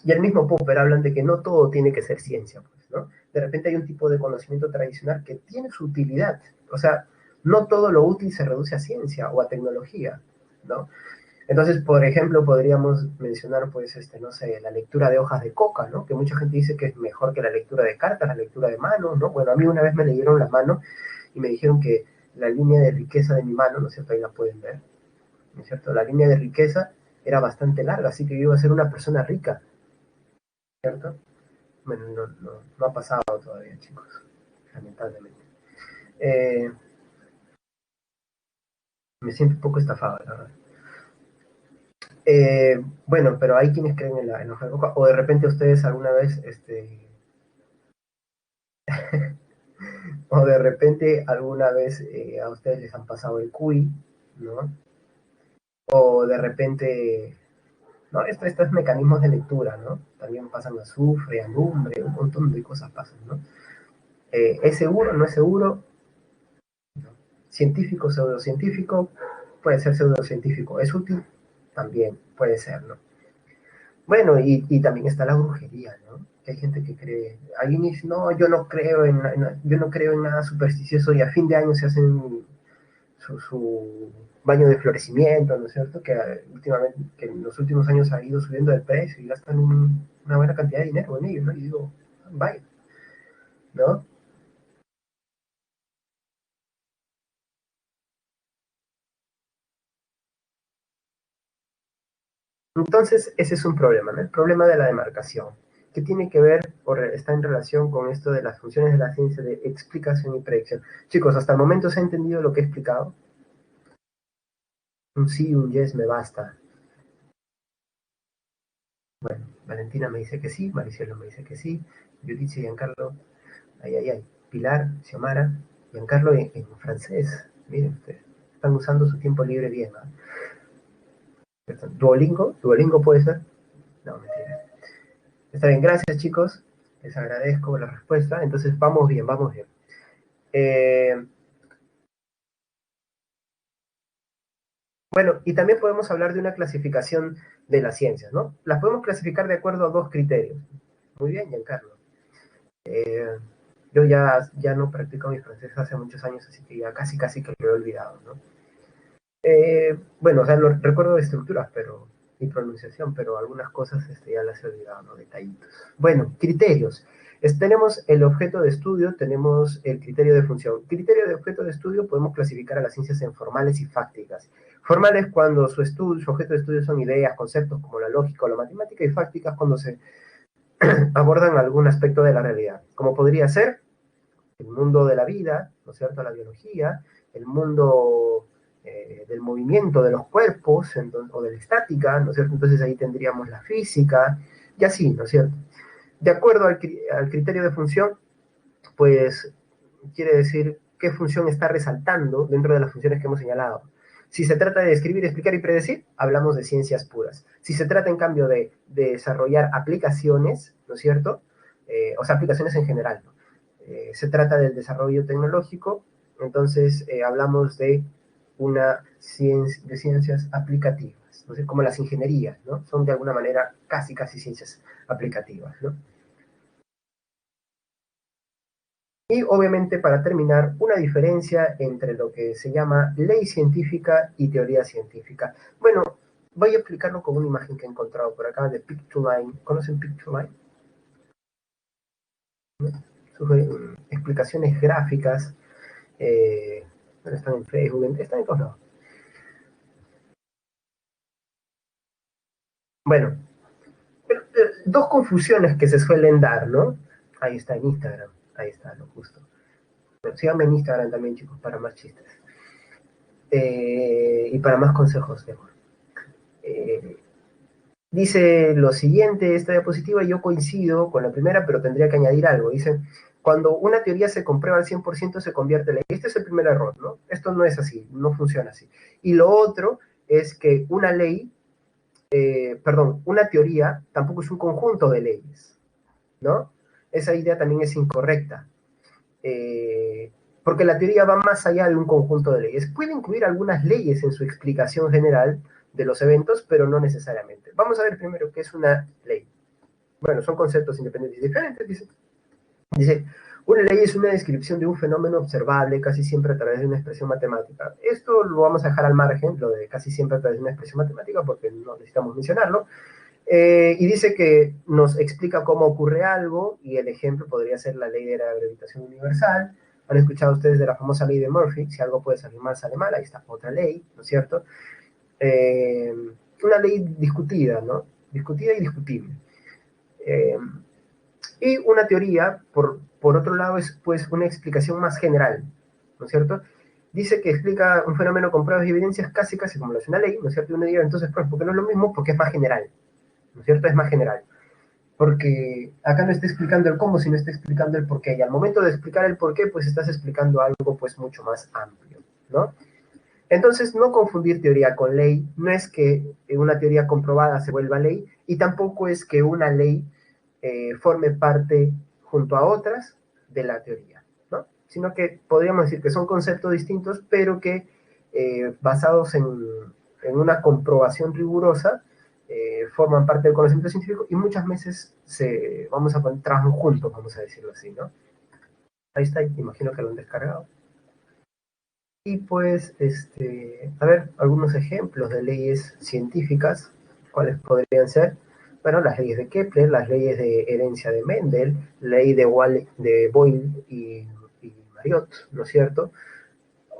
y el mismo Popper hablan de que no todo tiene que ser ciencia, pues, ¿no? De repente hay un tipo de conocimiento tradicional que tiene su utilidad. O sea, no todo lo útil se reduce a ciencia o a tecnología, ¿no? Entonces, por ejemplo, podríamos mencionar, pues, no sé, la lectura de hojas de coca, ¿no? Que mucha gente dice que es mejor que la lectura de cartas, la lectura de manos, ¿no? Bueno, a mí una vez me leyeron la mano y me dijeron que la línea de riqueza de mi mano, ¿no es cierto? Ahí la pueden ver, ¿no es cierto? La línea de riqueza era bastante larga, así que yo iba a ser una persona rica, ¿cierto? Bueno, no ha pasado todavía, chicos, lamentablemente. Eh, Me siento un poco estafado, la verdad. Bueno, pero hay quienes creen en la hoja de coca, o de repente ustedes alguna vez, o de repente alguna vez a ustedes les han pasado el cuy, ¿no? O de repente, ¿no? Estos mecanismos de lectura, ¿no? También pasan azufre, alumbre, un montón de cosas pasan, ¿no? ¿Es seguro? ¿No es seguro? ¿No? Científico, pseudocientífico, puede ser pseudocientífico. ¿Es útil? También puede ser, ¿no? Bueno, y también está la brujería, ¿no? Que hay gente que cree, alguien dice, no, yo no creo en nada supersticioso y a fin de año se hacen su baño de florecimiento, ¿no es cierto? Que últimamente, que en los últimos años ha ido subiendo el precio y gastan una buena cantidad de dinero en ello, ¿no? Y digo, vaya, ¿no? Entonces, ese es un problema, ¿no? El problema de la demarcación, que tiene que ver o está en relación con esto de las funciones de la ciencia de explicación y predicción. Chicos, hasta el momento se ha entendido lo que he explicado. Un sí, un yes me basta. Bueno, Valentina me dice que sí, Maricielo me dice que sí, Judith y Giancarlo, ay, ay, ay, Pilar, Xiomara, Giancarlo en francés. Miren ustedes, están usando su tiempo libre bien, ¿no? Duolingo, Duolingo puede ser. No, mentira. Está bien, gracias chicos, les agradezco la respuesta. Entonces vamos bien, vamos bien. Eh, bueno, y también podemos hablar de una clasificación de las ciencias, ¿no? Las podemos clasificar de acuerdo a dos criterios. Muy bien, Giancarlo. Eh, yo ya no practico mi francés hace muchos años, así que ya casi que lo he olvidado, ¿no? Bueno, o sea, recuerdo de estructuras, pero y pronunciación, pero algunas cosas ya las he olvidado, ¿no? Detallitos. Bueno, criterios. Tenemos el objeto de estudio, tenemos el criterio de función. Criterio de objeto de estudio podemos clasificar a las ciencias en formales y fácticas. Formales cuando su objeto de estudio son ideas, conceptos como la lógica o la matemática, y fácticas cuando se abordan algún aspecto de la realidad, como podría ser el mundo de la vida, ¿no es cierto?, la biología, el mundo del movimiento de los cuerpos, o de la estática, ¿no es cierto? Entonces ahí tendríamos la física, y así, ¿no es cierto? De acuerdo al criterio de función, pues quiere decir qué función está resaltando dentro de las funciones que hemos señalado. Si se trata de describir, explicar y predecir, hablamos de ciencias puras. Si se trata, en cambio, de desarrollar aplicaciones, ¿no es cierto? O sea, aplicaciones en general, ¿no? Se trata del desarrollo tecnológico, entonces hablamos de de ciencias aplicativas, ¿no? Como las ingenierías, ¿no? Son de alguna manera casi ciencias aplicativas, ¿no? Y obviamente, para terminar, una diferencia entre lo que se llama ley científica y teoría científica. Bueno, voy a explicarlo con una imagen que he encontrado por acá de Pictoline. ¿Conocen Pictoline? ¿No? Explicaciones gráficas, bueno, están en Facebook, están en todos lados. Bueno, pero, dos confusiones que se suelen dar, ¿no? Ahí está en Instagram, ahí está, lo justo. Pero síganme en Instagram también, chicos, para más chistes. Y para más consejos, mejor. Eh, Dice lo siguiente, esta diapositiva, yo coincido con la primera, pero tendría que añadir algo. Dice, cuando una teoría se comprueba al 100% se convierte en ley. Este es el primer error, ¿no? Esto no es así, no funciona así. Y lo otro es que una ley, perdón, una teoría tampoco es un conjunto de leyes, ¿no? Esa idea también es incorrecta. Porque la teoría va más allá de un conjunto de leyes. Puede incluir algunas leyes en su explicación general de los eventos, pero no necesariamente. Vamos a ver primero qué es una ley. Bueno, son conceptos independientes y diferentes, dice. Dice, Una ley es una descripción de un fenómeno observable casi siempre a través de una expresión matemática. Esto lo vamos a dejar al margen, lo de casi siempre a través de una expresión matemática, porque no necesitamos mencionarlo. Y dice que nos explica cómo ocurre algo, y el ejemplo podría ser la ley de la gravitación universal. Han escuchado ustedes de la famosa ley de Murphy: si algo puede salir mal, sale mal. Ahí está otra ley, ¿no es cierto? Eh, una ley discutida, ¿no? Discutida y discutible. Eh, y una teoría, por otro lado, es pues una explicación más general, ¿no es cierto? Dice que explica un fenómeno con pruebas y evidencias casi como lo hace una ley, ¿no es cierto? Y uno diría, entonces, pues, ¿por qué no es lo mismo? Porque es más general, ¿no es cierto? Es más general. Porque acá no está explicando el cómo, sino está explicando el por qué. Y al momento de explicar el por qué, pues estás explicando algo pues mucho más amplio, ¿no? Entonces, no confundir teoría con ley. No es que una teoría comprobada se vuelva ley, y tampoco es que una ley forme parte junto a otras de la teoría, ¿no? Sino que podríamos decir que son conceptos distintos, pero que basados en una comprobación rigurosa, forman parte del conocimiento científico, y muchas veces vamos a poner, trabajan juntos, vamos a decirlo así, ¿no? Ahí está, imagino que lo han descargado. Y pues, a ver, algunos ejemplos de leyes científicas, ¿cuáles podrían ser? Bueno, las leyes de Kepler, las leyes de herencia de Mendel, ley de Boyle y Marriott, ¿no es cierto?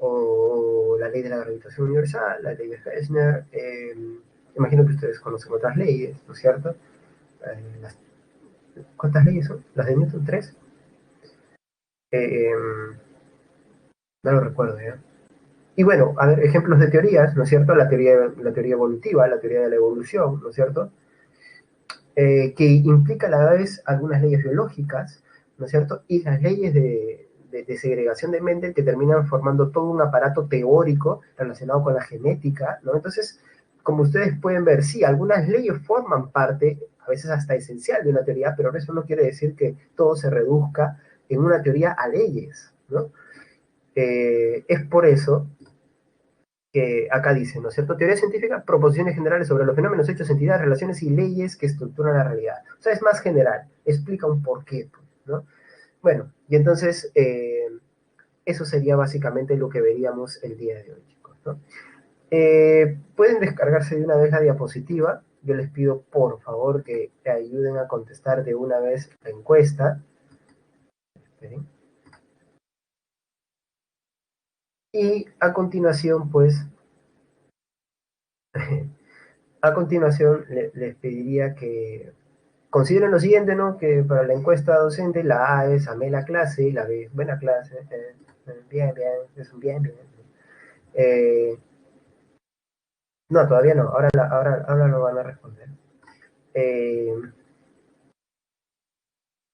O la ley de la gravitación universal, la ley de Fechner. Imagino que ustedes conocen otras leyes, ¿no es cierto? Las, ¿cuántas leyes son? ¿Las de Newton? ¿Tres? No lo recuerdo ya. Y bueno, a ver, ejemplos de teorías, ¿no es cierto? La teoría evolutiva, la teoría de la evolución, ¿no es cierto? Que implica a la vez algunas leyes biológicas, ¿no es cierto? Y las leyes de segregación de Mendel, que terminan formando todo un aparato teórico relacionado con la genética, ¿no? Entonces, como ustedes pueden ver, sí, algunas leyes forman parte, a veces hasta esencial, de una teoría, pero eso no quiere decir que todo se reduzca en una teoría a leyes, ¿no? Es por eso que acá dice, ¿no es cierto? Teoría científica, proposiciones generales sobre los fenómenos, hechos, entidades, relaciones y leyes que estructuran la realidad. O sea, es más general, explica un porqué, ¿no? Bueno, y entonces eso sería básicamente lo que veríamos el día de hoy, chicos, ¿no? Pueden descargarse de una vez la diapositiva. Yo les pido, por favor, que te ayuden a contestar de una vez la encuesta. ¿Sí? Y a continuación, pues, a continuación les pediría que consideren lo siguiente, ¿no? Que para la encuesta docente, la A es amé la clase, la B es buena clase, bien, bien, es un bien, bien. Eh, no, todavía no, ahora lo van a responder. Eh,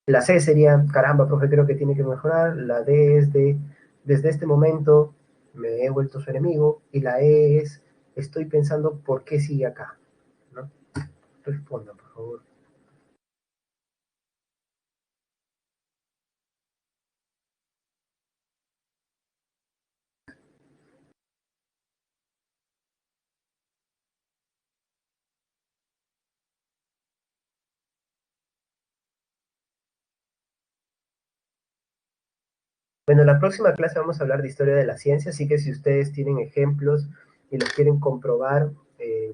la C sería, caramba, profe, creo que tiene que mejorar. La D es desde este momento me he vuelto su enemigo. Y la E es, estoy pensando por qué sigue acá, ¿no? Respondan, por favor. Bueno, la próxima clase vamos a hablar de historia de la ciencia, así que si ustedes tienen ejemplos y los quieren comprobar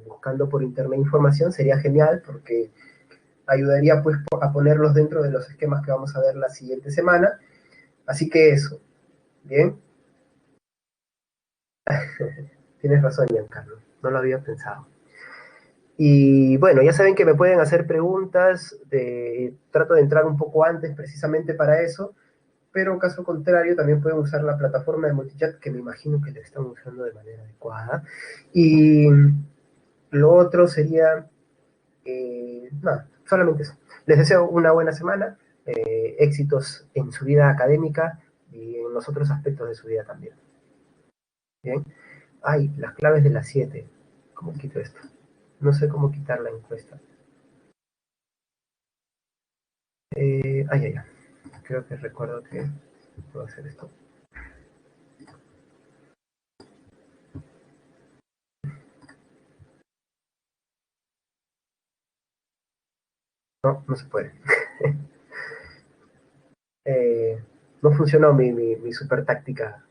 buscando por internet información, sería genial, porque ayudaría pues a ponerlos dentro de los esquemas que vamos a ver la siguiente semana. Así que eso, ¿bien? Tienes razón, Giancarlo, no lo había pensado. Y bueno, ya saben que me pueden hacer preguntas, trato de entrar un poco antes precisamente para eso, pero caso contrario también pueden usar la plataforma de multichat, que me imagino que la están usando de manera adecuada. Y lo otro sería, nada, solamente eso. Les deseo una buena semana, éxitos en su vida académica y en los otros aspectos de su vida también. Bien. Ay, las claves de las 7. ¿Cómo quito esto? No sé cómo quitar la encuesta. Ay, ay, ay. Creo que recuerdo que puedo hacer esto. No, no se puede. eh, No funcionó mi super táctica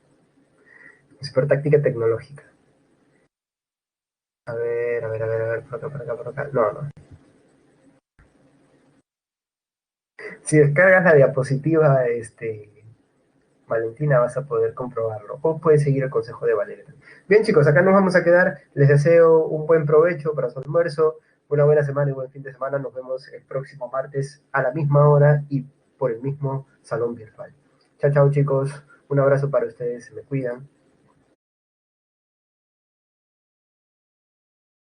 tecnológica. A ver, por acá. No, no. Si descargas la diapositiva, Valentina, vas a poder comprobarlo. O puedes seguir el consejo de Valeria. Bien, chicos, acá nos vamos a quedar. Les deseo un buen provecho para su almuerzo, una buena semana y buen fin de semana. Nos vemos el próximo martes a la misma hora y por el mismo salón virtual. Chao, chao, chicos. Un abrazo para ustedes. Se me cuidan.